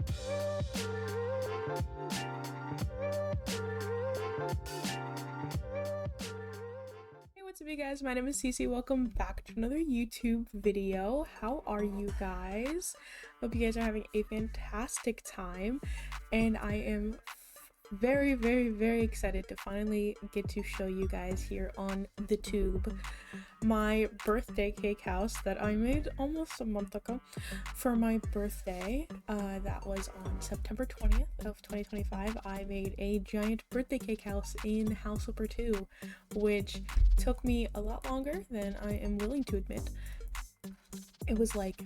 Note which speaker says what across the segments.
Speaker 1: Hey, what's up you guys? My name is Cece. Welcome back to another YouTube video. How are you guys? Hope you guys are having a fantastic time, and I am very excited to finally get to show you guys here on the tube my birthday cake house that I made almost a month ago for my birthday. That was on September 20th of 2025. I made a giant birthday cake house in House Flipper 2, which took me a lot longer than I am willing to admit. It was like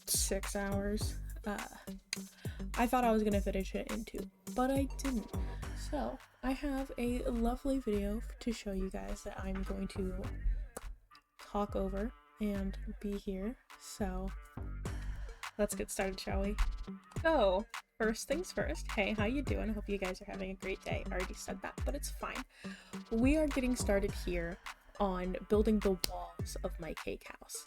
Speaker 1: 6 hours. I thought I was gonna finish it in 2, but I didn't. So I have a lovely video to show you guys that I'm going to talk over and be here. So let's get started, shall we? So first things first, hey, how you doing? I hope you guys are having a great day. I already said that, but it's fine. We are getting started here on building the walls of my cake house.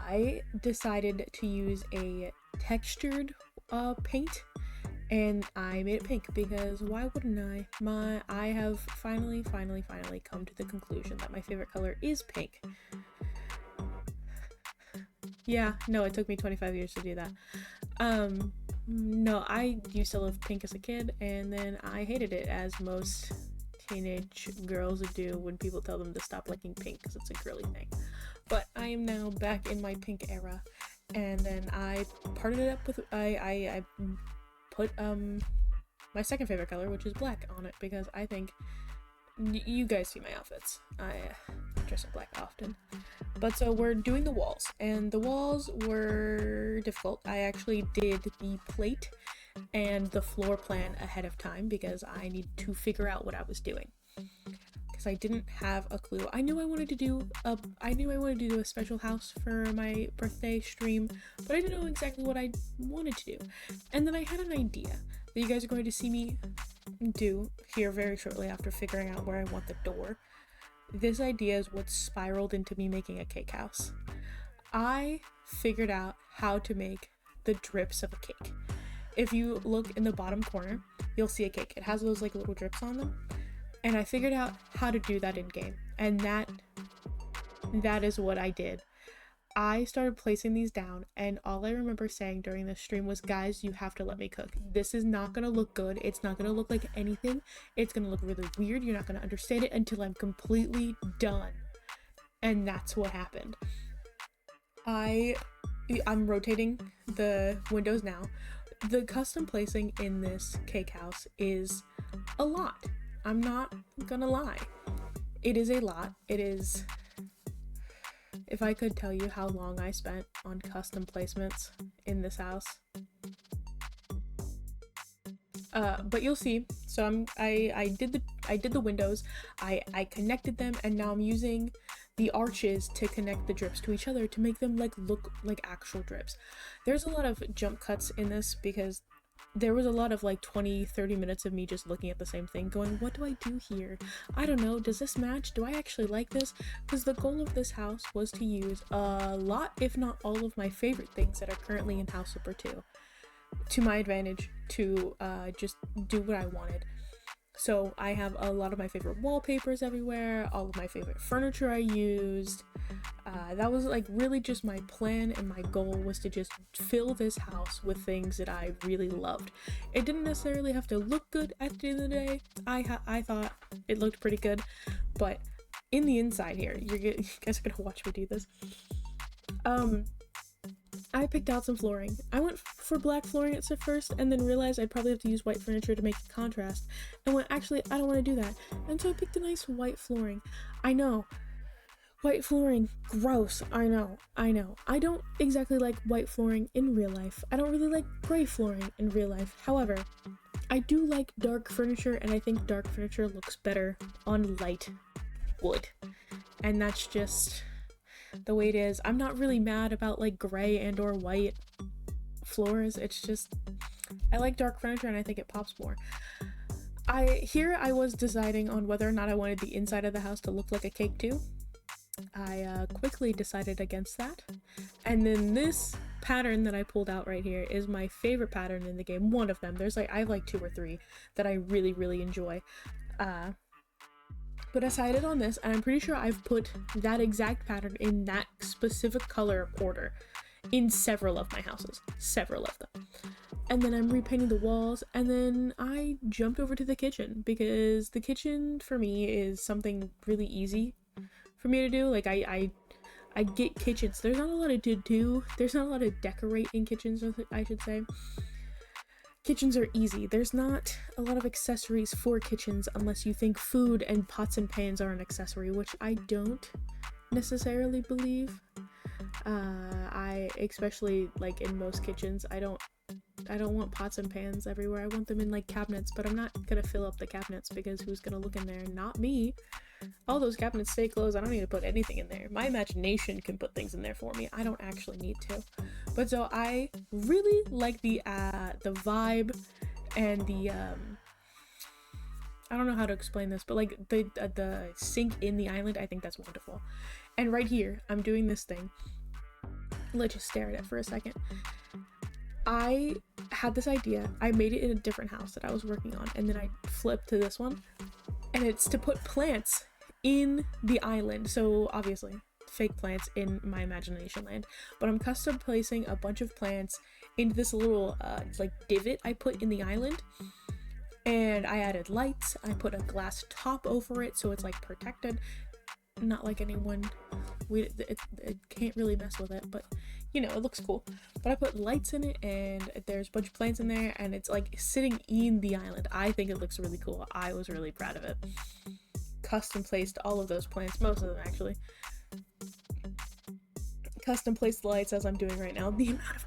Speaker 1: I decided to use a textured paint, and I made it pink because why wouldn't I? I have finally come to the conclusion that my favorite color is pink. Yeah, no, it took me 25 years to do that. No, I used to love pink as a kid, and then I hated it, as most teenage girls do when people tell them to stop liking pink because it's a girly thing. But I am now back in my pink era, and then I parted it up with I put my second favorite color, which is black, on it because I think you guys see my outfits. I dress in black often. But so we're doing the walls, and the walls were difficult. I actually did the plate and the floor plan ahead of time because I needed to figure out what I was doing, because I didn't have a clue. I knew I wanted to do a special house for my birthday stream, but I didn't know exactly what I wanted to do. And then I had an idea that you guys are going to see me do here very shortly after figuring out where I want the door. This idea is what spiraled into me making a cake house. I figured out how to make the drips of a cake. If you look in the bottom corner, you'll see a cake. It has those like little drips on them. And I figured out how to do that in game. And that is what I did. I started placing these down, and all I remember saying during the stream was, guys, you have to let me cook. This is not gonna look good. It's not gonna look like anything. It's gonna look really weird. You're not gonna understand it until I'm completely done. And that's what happened. I'm rotating the windows now. The custom placing in this cake house is a lot. I'm not gonna lie. It is a lot. It is... If I could tell you how long I spent on custom placements in this house. But you'll see. So I did the windows. I connected them, and now I'm using the arches to connect the drips to each other to make them look like actual drips. There's a lot of jump cuts in this because there was a lot of 20-30 minutes of me just looking at the same thing going, what do I do here? I don't know, does this match? Do I actually like this? Because the goal of this house was to use a lot, if not all, of my favorite things that are currently in House Flipper 2 to my advantage, to just do what I wanted. So I have a lot of my favorite wallpapers everywhere, all of my favorite furniture I used. That was really just my plan, and my goal was to just fill this house with things that I really loved. It didn't necessarily have to look good at the end of the day. I thought it looked pretty good, but in the inside here, you guys are gonna watch me do this. I picked out some flooring. I went for black flooring at first, and then realized I'd probably have to use white furniture to make it contrast, and went, actually, I don't want to do that. And so I picked a nice white flooring. I know, white flooring, gross. I know. I don't exactly like white flooring in real life. I don't really like gray flooring in real life. However, I do like dark furniture, and I think dark furniture looks better on light wood. And that's just the way it is. I'm not really mad about gray and or white floors. It's just, I like dark furniture and I think it pops more. I was deciding on whether or not I wanted the inside of the house to look like a cake too. I quickly decided against that, and then this pattern that I pulled out right here is my favorite pattern in the game. One of them. There's like, I have like 2 or 3 that I really enjoy. But I decided on this, and I'm pretty sure I've put that exact pattern in that specific color order in several of my houses. Several of them. And then I'm repainting the walls, and then I jumped over to the kitchen, because the kitchen for me is something really easy for me to do. Like, I get kitchens. There's not a lot to do. There's not a lot to decorate in kitchens, I should say. Kitchens are easy. There's not a lot of accessories for kitchens unless you think food and pots and pans are an accessory, which I don't necessarily believe. I especially like in most kitchens, I don't want pots and pans everywhere. I want them in like cabinets, but I'm not gonna fill up the cabinets because who's gonna look in there? Not me. All those cabinets stay closed. I don't need to put anything in there. My imagination can put things in there for me. I don't actually need to. But so I really like the vibe and the I don't know how to explain this, but like the sink in the island, I think that's wonderful. And right here, I'm doing this thing. Let's just stare at it for a second. I had this idea. I made it in a different house that I was working on, and then I flipped to this one, and it's to put plants in the island. So obviously fake plants in my imagination land, but I'm custom placing a bunch of plants into this little like divot I put in the island, and I added lights. I put a glass top over it so it's like protected, not like anyone it can't really mess with it, but you know, it looks cool. But I put lights in it, and there's a bunch of plants in there, and it's like sitting in the island. I think it looks really cool. I was really proud of it. Custom placed all of those plants, most of them actually. Custom placed the lights as I'm doing right now. The amount of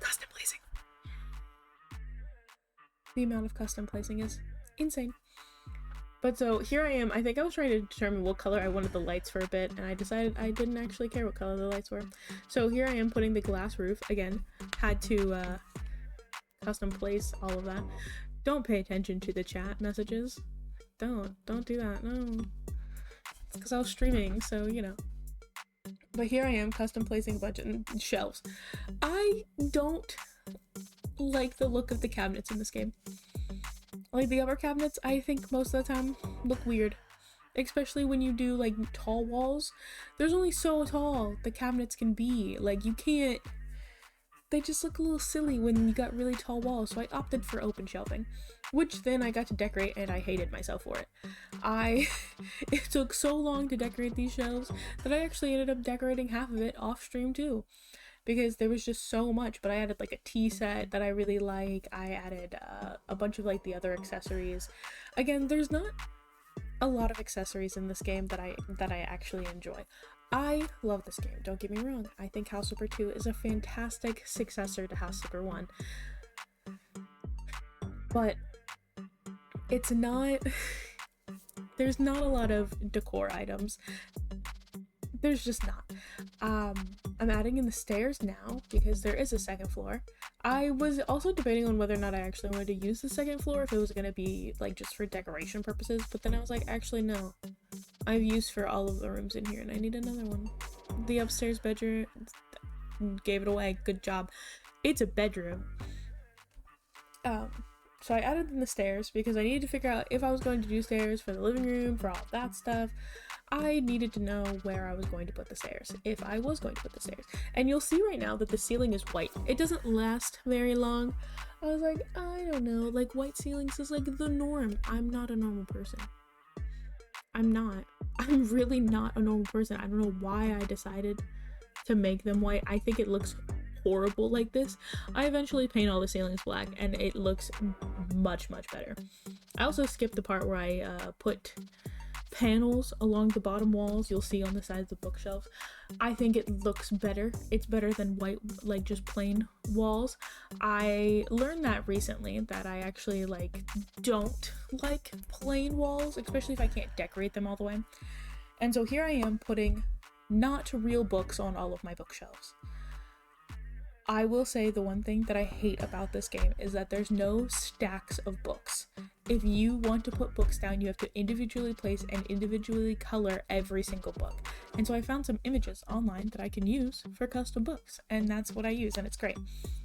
Speaker 1: custom placing is insane. But so here I am. I think I was trying to determine what color I wanted the lights for a bit, and I decided I didn't actually care what color the lights were. So here I am putting the glass roof. Again, had to custom place all of that. Don't pay attention to the chat messages. Don't do that. No. It's because I was streaming, so you know. But here I am custom placing a bunch of shelves. I don't like the look of the cabinets in this game. Like, the upper cabinets, I think most of the time look weird. Especially when you do, like, tall walls. There's only so tall the cabinets can be. Like, you can't... They just look a little silly when you got really tall walls, so I opted for open shelving. Which then I got to decorate, and I hated myself for it. It took so long to decorate these shelves that I actually ended up decorating half of it off stream too. Because there was just so much, but I added like a tea set that I really like. I added a bunch of like the other accessories. Again, there's not a lot of accessories in this game that I actually enjoy. I love this game, don't get me wrong. I think House Flipper 2 is a fantastic successor to House Flipper 1. But it's not... There's not a lot of decor items. There's just not. I'm adding in the stairs now because there is a second floor. I was also debating on whether or not I actually wanted to use the second floor, if it was going to be like just for decoration purposes, but then I was like, actually no. I have use for all of the rooms in here and I need another one. The upstairs bedroom, gave it away, good job. It's a bedroom. So I added in the stairs because I needed to figure out if I was going to do stairs for the living room, for all of that stuff. I needed to know where I was going to put the stairs, if I was going to put the stairs. And you'll see right now that the ceiling is white. It doesn't last very long. I was like, I don't know, like white ceilings is like the norm. I'm not a normal person. I'm not. I'm really not a normal person. I don't know why I decided to make them white. I think it looks horrible like this. I eventually paint all the ceilings black and it looks much better. I also skipped the part where I put panels along the bottom walls you'll see on the sides of bookshelves. I think it looks better. It's better than white, like just plain walls. I learned that recently, that I actually don't like plain walls, especially if I can't decorate them all the way. And so here I am putting not real books on all of my bookshelves. I will say the one thing that I hate about this game is that there's no stacks of books. If you want to put books down, you have to individually place and individually color every single book. And so I found some images online that I can use for custom books, and that's what I use, and it's great.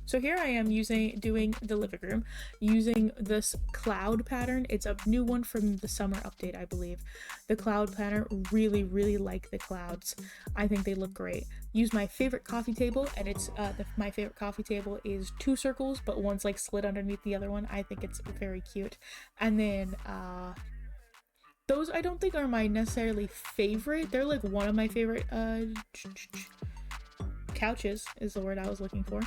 Speaker 1: So here I am doing the living room, using this cloud pattern. It's a new one from the summer update, I believe. The cloud pattern, really, really like the clouds. I think they look great. Use my favorite coffee table, and it's my favorite coffee table is 2 circles, but one's like slid underneath the other one. I think it's very cute. And then those I don't think are my necessarily favorite. They're like one of my favorite couches is the word I was looking for.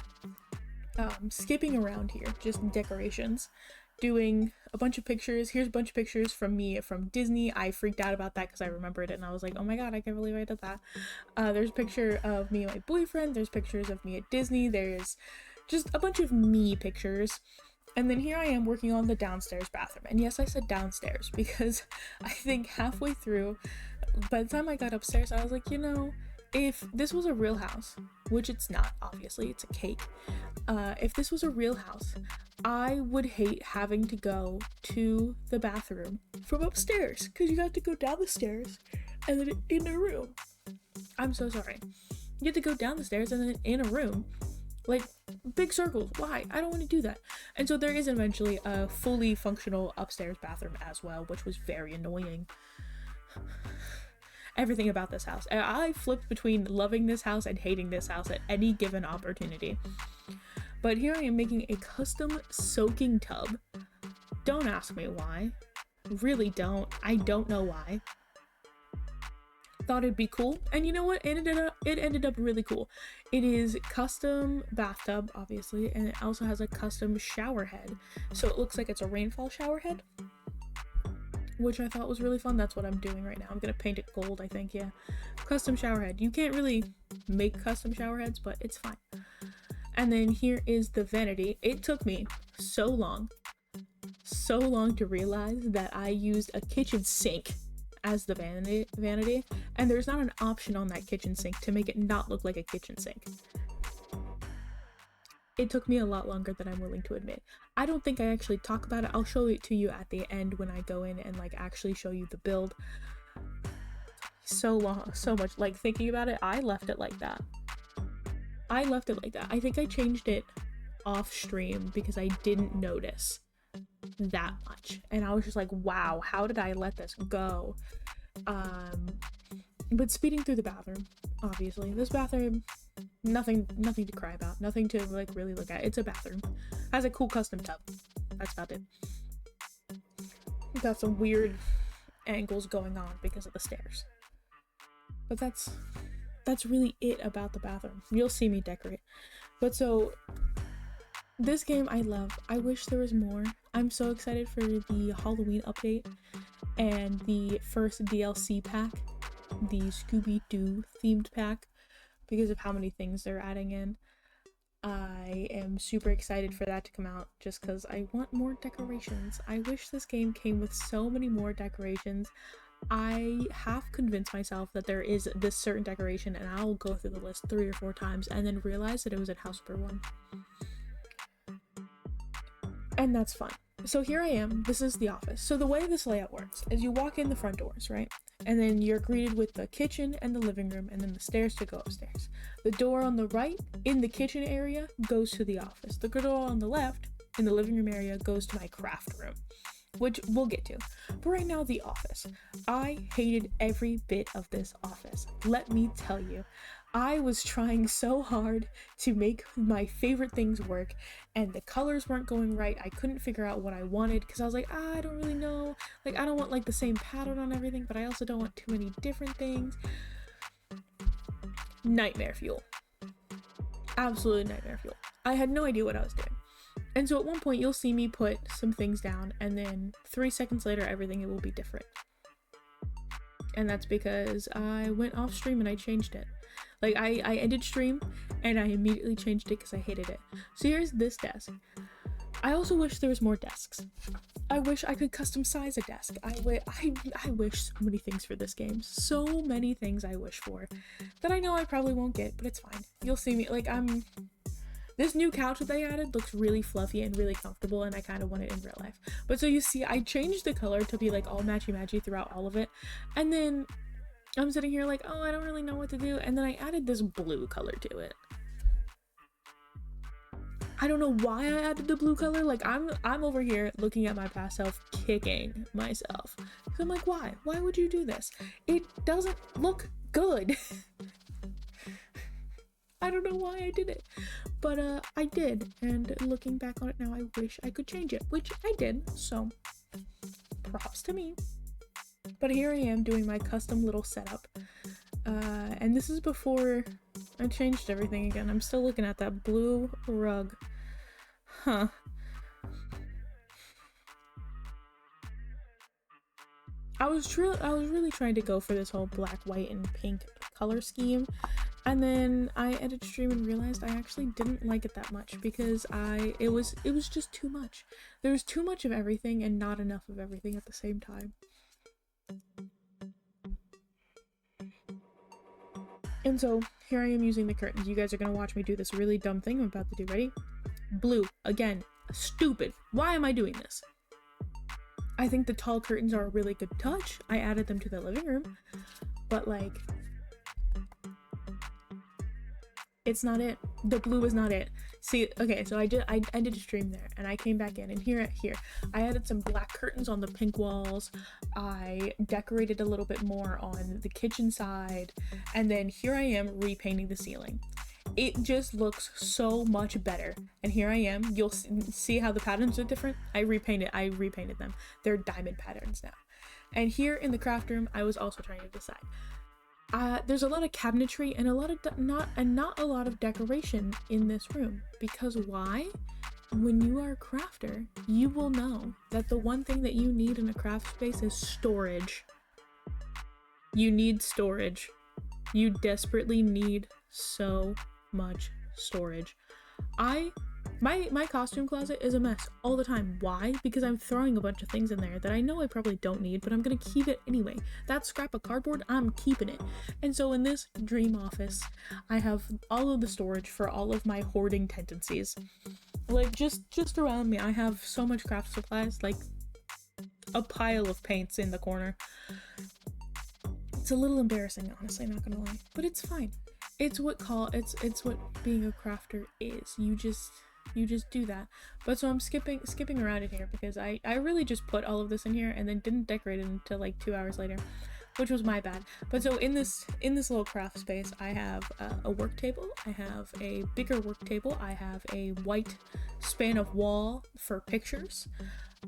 Speaker 1: Skipping around here, just decorations, doing a bunch of pictures. Here's a bunch of pictures from me from Disney. I freaked out about that because I remembered it and I was like, oh my god, I can't believe I did that. There's a picture of me and my boyfriend. There's pictures of me at Disney. There's just a bunch of me pictures. And then here I am working on the downstairs bathroom. And yes, I said downstairs because I think halfway through, by the time I got upstairs, I was like, you know, if this was a real house, which it's not, obviously, it's a cake. If this was a real house, I would hate having to go to the bathroom from upstairs because you have to go down the stairs and then in a room. I'm so sorry. You have to go down the stairs and then in a room. Like, big circles. Why? I don't want to do that. And so there is eventually a fully functional upstairs bathroom as well, which was very annoying. Everything about this house. I flipped between loving this house and hating this house at any given opportunity. But here I am making a custom soaking tub. Don't ask me why. Really don't. I don't know why. Thought it'd be cool, and you know what? It ended up really cool. It is custom bathtub, obviously, and it also has a custom shower head. So it looks like it's a rainfall shower head, which I thought was really fun. That's what I'm doing right now. I'm gonna paint it gold, I think. Yeah, custom shower head. You can't really make custom shower heads, but it's fine. And then here is the vanity. It took me so long to realize that I used a kitchen sink as the vanity, and there's not an option on that kitchen sink to make it not look like a kitchen sink. It took me a lot longer than I'm willing to admit. I don't think I actually talk about it. I'll show it to you at the end when I go in and like actually show you the build. So long, so much, like thinking about it, I left it like that. I think I changed it off stream because I didn't notice that much, and I was just like, wow, how did I let this go? But speeding through the bathroom, obviously this bathroom, nothing to cry about, nothing to like really look at. It's a bathroom, has a cool custom tub, that's about it. Got some weird angles going on because of the stairs, but that's really it about the bathroom. You'll see me decorate. But so this game I love. I wish there was more. I'm so excited for the Halloween update and the first DLC pack, the Scooby-Doo themed pack, because of how many things they're adding in. I am super excited for that to come out just because I want more decorations. I wish this game came with so many more decorations. I have convinced myself that there is this certain decoration, and I'll go through the list 3 or 4 times and then realize that it was in House Number 1. And that's fun. So here I am. This is the office. So the way this layout works is you walk in the front doors, right? And then you're greeted with the kitchen and the living room and then the stairs to go upstairs. The door on the right in the kitchen area goes to the office. The door on the left in the living room area goes to my craft room, which we'll get to. But right now, the office. I hated every bit of this office. Let me tell you. I was trying so hard to make my favorite things work, and the colors weren't going right. I couldn't figure out what I wanted because I was like, I don't really know. Like, I don't want like the same pattern on everything, but I also don't want too many different things. Nightmare fuel. Absolute nightmare fuel. I had no idea what I was doing. And so at one point you'll see me put some things down, and then 3 seconds later everything will be different. And that's because I went off stream and I changed it. Like, I ended stream and I immediately changed it because I hated it. So here's this desk. I also wish there was more desks. I wish I could custom size a desk. I wish so many things for this game. So many things I wish for that I know I probably won't get, but it's fine. You'll see me, like, This new couch that they added looks really fluffy and really comfortable, and I kind of want it in real life. But so you see, I changed the color to be like all matchy-matchy throughout all of it, and then I'm sitting here like, oh, I don't really know what to do, and then I added this blue color to it. I don't know why I added the blue color. Like, I'm over here looking at my past self, kicking myself. So I'm like, why? Why would you do this? It doesn't look good. I don't know why I did it, but I did, and looking back on it now, I wish I could change it, which I did, so props to me. But here I am doing my custom little setup, and this is before I changed everything again. I'm still looking at that blue rug. Huh. I was really trying to go for this whole black, white, and pink color scheme, and then I ended stream and realized I actually didn't like it that much because it was just too much. There was too much of everything and not enough of everything at the same time. And so here I am using the curtains. You guys are gonna watch me do this really dumb thing I'm about to do. Ready? Blue. Again. Stupid. Why am I doing this? I think the tall curtains are a really good touch. I added them to the living room. But like, it's not it. The blue is not it. See, okay, so I did a stream there, and I came back in, and here I added some black curtains on the pink walls. I decorated a little bit more on the kitchen side, and then here I am repainting the ceiling. It just looks so much better. And here I am. You'll see how the patterns are different. I repainted them. They're diamond patterns now. And here in the craft room, I was also trying to decide. There's a lot of cabinetry and not a lot of decoration in this room. Because why? When you are a crafter, you will know that the one thing that you need in a craft space is storage. You need storage. You desperately need so much storage. My costume closet is a mess all the time. Why? Because I'm throwing a bunch of things in there that I know I probably don't need, but I'm gonna keep it anyway. That scrap of cardboard, I'm keeping it. And so in this dream office, I have all of the storage for all of my hoarding tendencies. Like, just around me, I have so much craft supplies, like a pile of paints in the corner. It's a little embarrassing, honestly, not gonna lie, but it's fine. It's what being a crafter is. You just do that. But so I'm skipping around in here because I really just put all of this in here and then didn't decorate it until like 2 hours later, which was my bad. But so in this little craft space, I have a work table, I have a bigger work table, I have a white span of wall for pictures.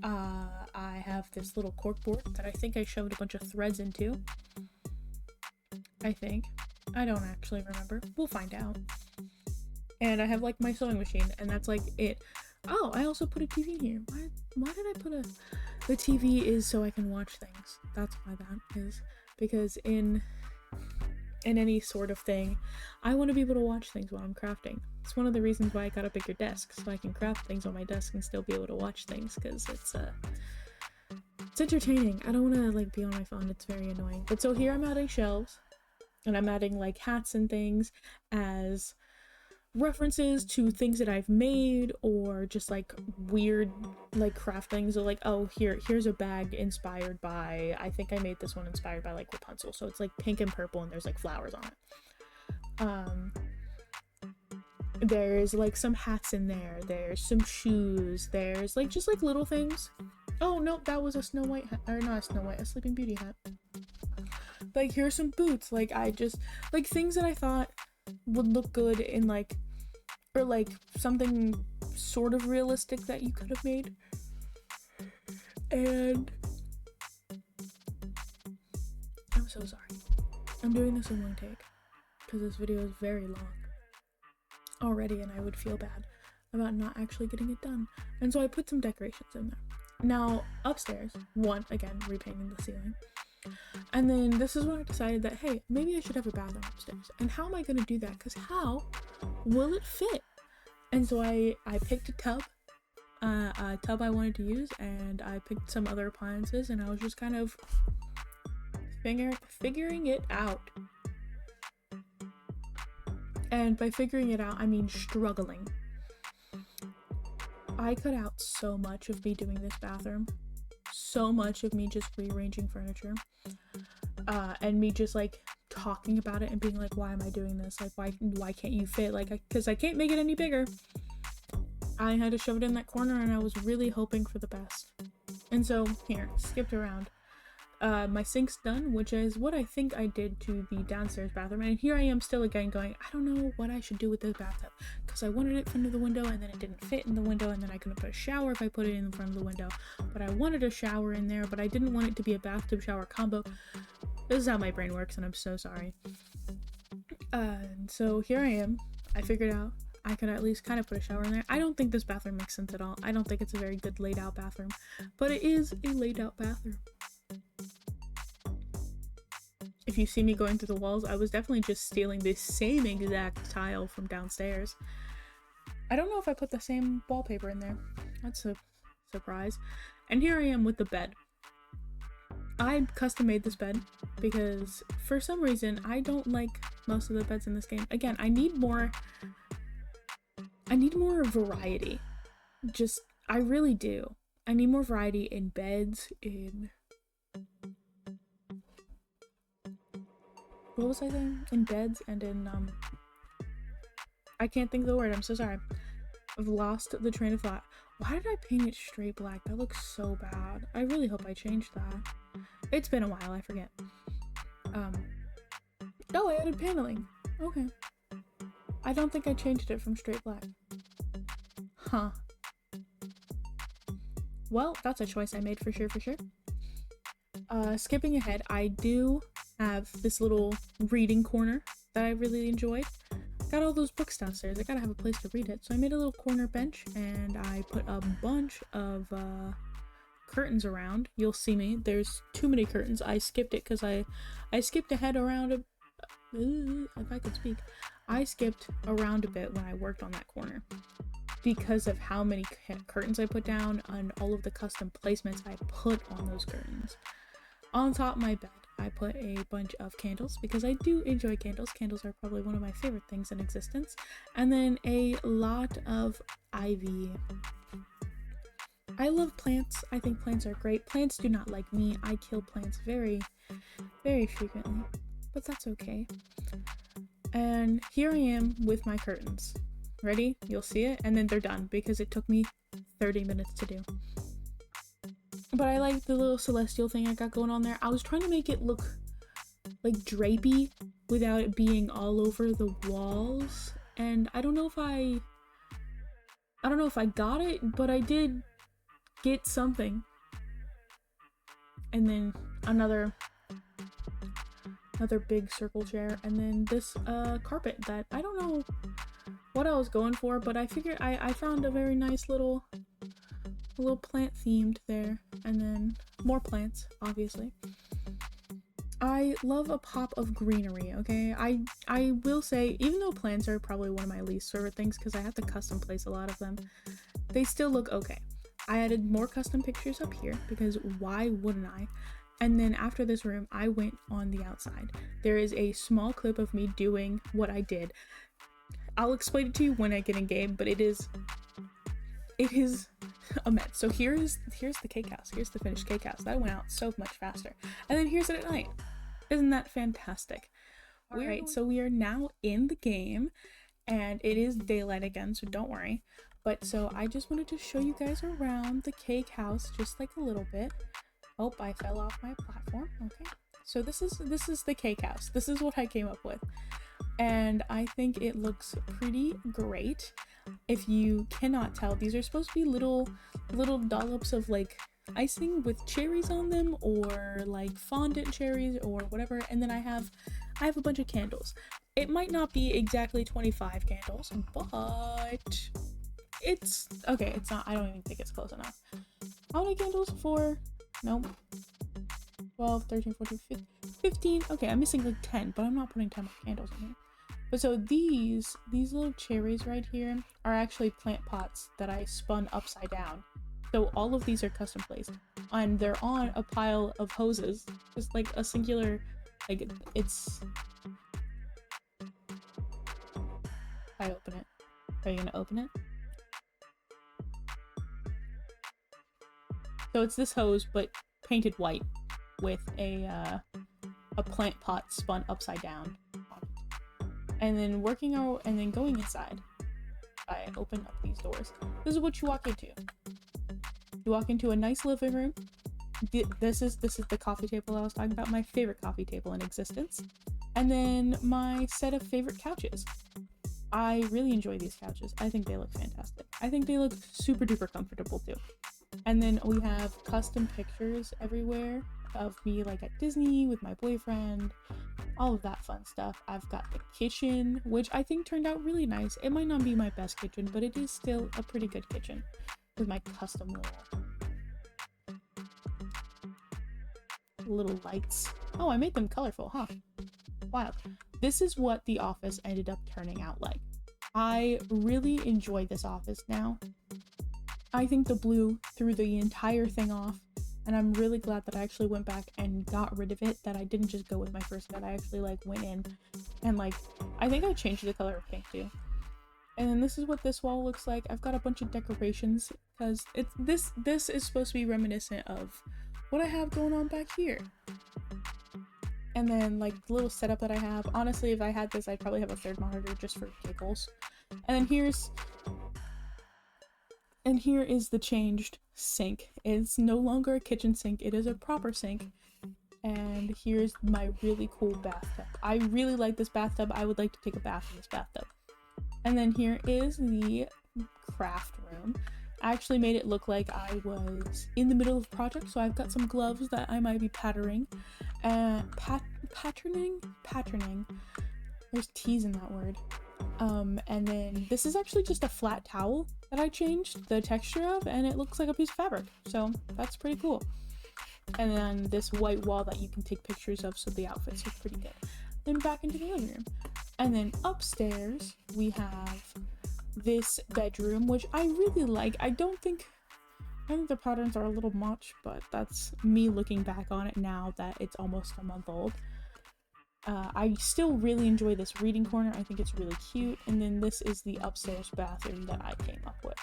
Speaker 1: I have this little corkboard that I think I shoved a bunch of threads into. I don't actually remember. We'll find out. And I have like my sewing machine, and that's like it. Oh, I also put a TV in here. Why did I put the TV is so I can watch things. That's why that is. Because in any sort of thing, I want to be able to watch things while I'm crafting. It's one of the reasons why I got a bigger desk, so I can craft things on my desk and still be able to watch things, because it's entertaining. I don't want to like be on my phone. It's very annoying. But so here I'm adding shelves, and I'm adding like hats and things as references to things that I've made, or just like weird like craft things. So like, oh, here's a bag inspired by, I think I made this one inspired by like Rapunzel, so it's like pink and purple and there's like flowers on it. There's like some hats in there, there's some shoes, there's like just like little things. Oh no, that was a Snow White hat, or not a Snow White, a Sleeping Beauty hat. Like, here's some boots. Like, I just like things that I thought would look good in like, or like something sort of realistic that you could have made. And I'm so sorry. I'm doing this in one take because this video is very long already, and I would feel bad about not actually getting it done. And so I put some decorations in there. Now upstairs, again repainting the ceiling. And then this is when I decided that, hey, maybe I should have a bathroom upstairs. And how am I going to do that? Because how will it fit? And so I picked a tub I wanted to use, and I picked some other appliances, and I was just kind of figuring it out. And by figuring it out, I mean struggling. I cut out so much of me doing this bathroom. So much of me just rearranging furniture. And me just like talking about it and being like, why am I doing this? Like, why can't you fit? Like, because I can't make it any bigger. I had to shove it in that corner, and I was really hoping for the best. And so here, skipped around. My sink's done, which is what I think I did to the downstairs bathroom. And here I am still again going, I don't know what I should do with this bathtub, because I wanted it in front of the window and then it didn't fit in the window, and then I couldn't put a shower if I put it in front of the window. But I wanted a shower in there, but I didn't want it to be a bathtub shower combo. This is how my brain works, and I'm so sorry. And so here I am. I figured out I could at least kind of put a shower in there. I don't think this bathroom makes sense at all. I don't think it's a very good laid out bathroom, but it is a laid out bathroom. If you see me going through the walls, I was definitely just stealing the same exact tile from downstairs. I don't know if I put the same wallpaper in there. That's a surprise. And here I am with the bed. I custom made this bed because for some reason I don't like most of the beds in this game. Again, I need more variety. I really do. I need more variety in beds, in what was I saying? In beds and in I can't think of the word, I'm so sorry. I've lost the train of thought. Why did I paint it straight black? That looks so bad. I really hope I changed that. It's been a while, I forget. Oh, I added paneling. Okay. I don't think I changed it from straight black. Huh. Well, that's a choice I made for sure. Skipping ahead, I do have this little reading corner that I really enjoyed. Got all those books downstairs. I gotta have a place to read it. So I made a little corner bench and I put a bunch of curtains around. You'll see me. There's too many curtains. I skipped it because I skipped ahead around if I could speak. I skipped around a bit when I worked on that corner because of how many curtains I put down and all of the custom placements I put on those curtains. On top of my bed, I put a bunch of candles because I do enjoy candles. Candles are probably one of my favorite things in existence. And then a lot of ivy. I love plants. I think plants are great. Plants do not like me. I kill plants very, very frequently, but that's okay. And here I am with my curtains. Ready? You'll see it, and then they're done because it took me 30 minutes to do. But I like the little celestial thing I got going on there. I was trying to make it look like drapey without it being all over the walls. And I don't know if I got it, but I did get something. And then another big circle chair, and then this carpet that I don't know what I was going for, but I figured I found a very nice little plant themed there, and then more plants, obviously. I love a pop of greenery, okay? I will say, even though plants are probably one of my least favorite things because I have to custom place a lot of them, they still look okay. I added more custom pictures up here because why wouldn't I? And then after this room, I went on the outside. There is a small clip of me doing what I did. I'll explain it to you when I get in game, but it is a mess. So here's the cake house. Here's the finished cake house. That went out so much faster. And then here's it at night. Isn't that fantastic? Alright, so we are now in the game, and it is daylight again, so don't worry. But so I just wanted to show you guys around the cake house just like a little bit. Oh, I fell off my platform. Okay. So this is the cake house. This is what I came up with. And I think it looks pretty great. If you cannot tell, these are supposed to be little dollops of like icing with cherries on them, or like fondant cherries or whatever. And then I have a bunch of candles. It might not be exactly 25 candles, but it's okay. It's not. I don't even think it's close enough. How many candles? 4? Nope. 12, 13, 14, 15. Okay, I'm missing like 10, but I'm not putting 10 more candles in here. But so these little cherries right here are actually plant pots that I spun upside down. So all of these are custom placed, and they're on a pile of hoses. Just like a singular, like it's. I open it. Are you gonna open it? So it's this hose, but painted white with a plant pot spun upside down. And then going inside, I open up these doors. This is what you walk into. You walk into a nice living room. This is the coffee table I was talking about, my favorite coffee table in existence. And then my set of favorite couches. I really enjoy these couches. I think they look fantastic. I think they look super duper comfortable too. And then we have custom pictures everywhere of me like at Disney with my boyfriend, all of that fun stuff. I've got the kitchen, which I think turned out really nice. It might not be my best kitchen, but it is still a pretty good kitchen with my custom little lights. Oh, I made them colorful, huh? Wild. This is what the office ended up turning out like. I really enjoy this office now. I think the blue threw the entire thing off, and I'm really glad that I actually went back and got rid of it, that I didn't just go with my first cut. I actually like went in and like, I think I changed the color of pink too. And then this is what this wall looks like. I've got a bunch of decorations because this is supposed to be reminiscent of what I have going on back here. And then like the little setup that I have. Honestly, if I had this, I'd probably have a third monitor just for giggles. And then here is the changed sink. It's no longer a kitchen sink, it is a proper sink. And here's my really cool bathtub. I really like this bathtub. I would like to take a bath in this bathtub. And then here is the craft room. I actually made it look like I was in the middle of a project, so I've got some gloves that I might be patterning. Patterning. There's T's in that word. And then this is actually just a flat towel that I changed the texture of, and it looks like a piece of fabric. So that's pretty cool. And then this white wall that you can take pictures of, so the outfits look pretty good. Then back into the living room. And then upstairs, we have this bedroom, which I really like. I think the patterns are a little much, but that's me looking back on it now that it's almost a month old. I still really enjoy this reading corner. I think it's really cute. And then this is the upstairs bathroom that I came up with.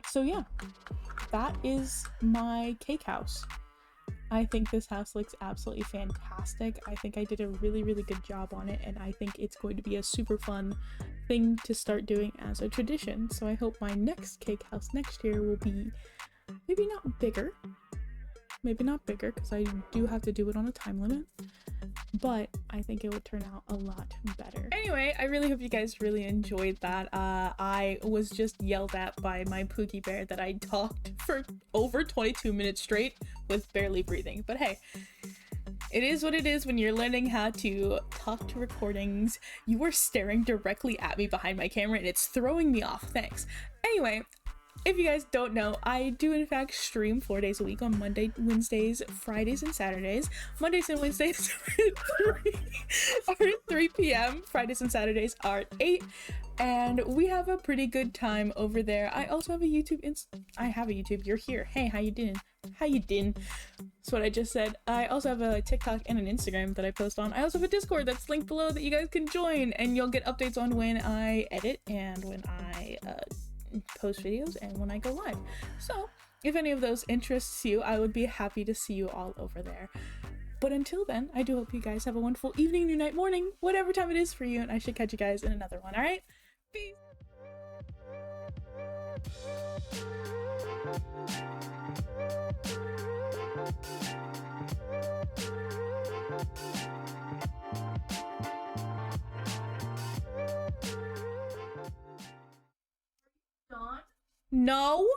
Speaker 1: So yeah, that is my cake house. I think this house looks absolutely fantastic. I think I did a really, really good job on it, and I think it's going to be a super fun thing to start doing as a tradition. So I hope my next cake house next year will be maybe not bigger because I do have to do it on a time limit, but I think it would turn out a lot better. Anyway, I really hope you guys really enjoyed that. I was just yelled at by my Pookie Bear that I talked for over 22 minutes straight with barely breathing, but hey, it is what it is when you're learning how to talk to recordings. You were staring directly at me behind my camera and it's throwing me off. Thanks. Anyway, if you guys don't know, I do in fact stream 4 days a week on Monday, Wednesdays, Fridays, and Saturdays. Mondays and Wednesdays are at 3 p.m. Fridays and Saturdays are at 8. And we have a pretty good time over there. I also have a YouTube. I have a YouTube. You're here. Hey, how you doing? How you doing? That's what I just said. I also have a TikTok and an Instagram that I post on. I also have a Discord that's linked below that you guys can join, and you'll get updates on when I edit and when I post videos and when I go live. So if any of those interests you, I would be happy to see you all over there. But until then, I do hope you guys have a wonderful evening, noon, night, morning, whatever time it is for you, and I should catch you guys in another one. All right, peace. No.